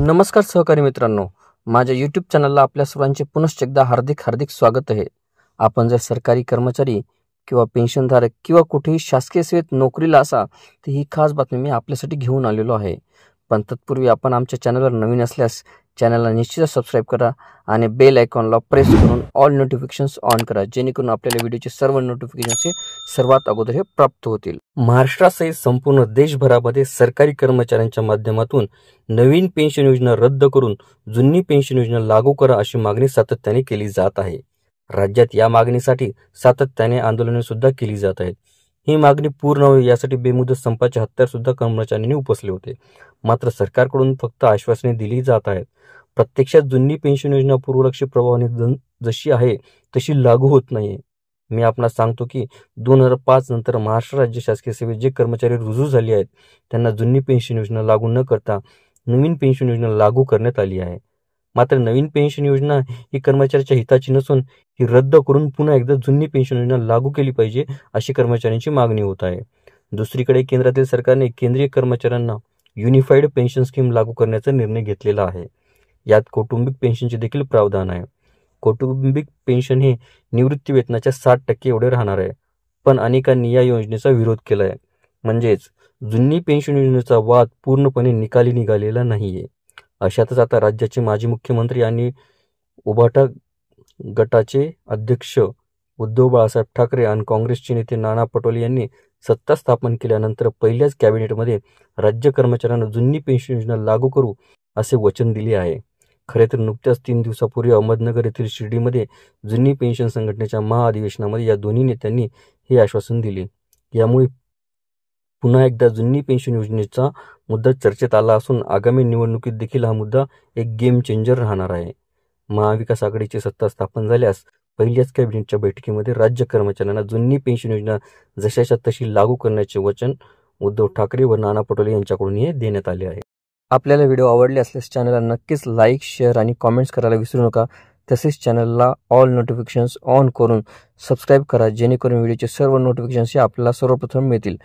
नमस्कार सहकारी मित्रांनो, माझ्या यूट्यूब चॅनलला आपल्या सर्वांचे पुनश्च एकदा हार्दिक स्वागत आहे। आपण जर सरकारी कर्मचारी किंवा पेन्शनधारक किंवा कुठेही शासकीय सेवेत नोकरीला असा तर ही खास बातमी मी आपल्यासाठी घेऊन आलेलो आहे। पण तत्पूर्वी आपण आमच्या चॅनलवर नवीन असल्यास चॅनलला निश्चितच सबस्क्राईब करा आणि बेल आयकॉनला प्रेस करून ऑल नोटिफिकेशन्स ऑन करा, जेणेकरून आपल्याला व्हिडिओचे सर्व नोटिफिकेशन्स सर्वात अगोदर हे प्राप्त होतील। महाराष्ट्रासहित संपूर्ण देशभरामध्ये सरकारी कर्मचाऱ्यांच्या माध्यमातून नवीन पेन्शन योजना रद्द करून जुनी पेन्शन योजना लागू करा अशी मागणी सातत्याने केली जात आहे। राज्यात या मागणीसाठी सातत्याने आंदोलने सुद्धा केली जात आहेत। ही मागणी पूर्ण व्हावी यासाठी बेमुदत संपाचे हत्यार सुद्धा कर्मचाऱ्यांनी उपसले होते, मात्र सरकारकडून फक्त आश्वासने दिली जात आहेत। प्रत्यक्षात जुनी पेन्शन योजना पूर्वलक्षी प्रभावाने जशी आहे तशी लागू होत नाहीये। मी आपणास सांगतो की 2005 नंतर महाराष्ट्र राज्य शासकीय सेवेत जे कर्मचारी रुजू झाले आहेत त्यांना जुनी पेन्शन योजना लागू न करता नवीन पेन्शन योजना लागू करण्यात आली आहे। मात्र नवीन पेन्शन योजना ही कर्मचाऱ्याच्या हिताची नसून ही रद्द करून पुन्हा एकदा जुनी पेन्शन योजना लागू केली पाहिजे अशी कर्मचाऱ्यांची मागणी होत आहे। दुसरीकडे केंद्रातील सरकारने केंद्रीय कर्मचाऱ्यांना युनिफाईड पेन्शन स्कीम लागू करण्याचा निर्णय घेतलेला आहे। यात कौटुंबिक पेन्शनचे देखील प्रावधान आहे। कौटुंबिक पेन्शन हे निवृत्ती वेतनाच्या 60% एवढे राहणार आहे, पण अनेकांनी या योजनेचा विरोध केला आहे। म्हणजेच जुनी पेन्शन योजनेचा वाद पूर्णपणे निकाली निघालेला नाहीये। अशातच आता राज्याचे माजी मुख्यमंत्री आणि उभाटा गटाचे अध्यक्ष उद्धव बाळासाहेब ठाकरे आणि काँग्रेसचे नेते नाना पटोले यांनी सत्ता स्थापन केल्यानंतर पहिल्याच कॅबिनेटमध्ये राज्य कर्मचाऱ्यांना जुनी पेन्शन योजना लागू करू असे वचन दिले आहे। खरे तर नुकत्याच 3 दिवसापूर्वी अहमदनगर येथील शिर्डीमध्ये जुनी पेन्शन संघटनेच्या महाअधिवेशनामध्ये या दोन्ही नेत्यांनी हे आश्वासन दिले। यामुळे पुन्हा एकदा जुनी पेन्शन योजनेचा मुद्दा चर्चेत आला असून आगामी निवडणुकीत देखील हा मुद्दा एक गेम चेंजर राहणार आहे। महाविकास आघाडीची सत्ता स्थापन झाल्यास पहिल्याच कॅबिनेटच्या बैठकीमध्ये राज्य कर्मचाऱ्यांना जुनी पेन्शन योजना जशाच्या तशी लागू करण्याचे वचन उद्धव ठाकरे व नाना पटोले यांच्याकडून हे देण्यात आले आहे। आपल्याला व्हिडिओ आवडले असल्यास चॅनलला नक्कीच लाईक, शेअर आणि कॉमेंट्स करायला विसरू नका। तसेच चॅनलला ऑल नोटिफिकेशन्स ऑन करून सबस्क्राईब करा, जेणेकरून व्हिडिओचे सर्व नोटिफिकेशन्स आपल्याला सर्वप्रथम मिळतील।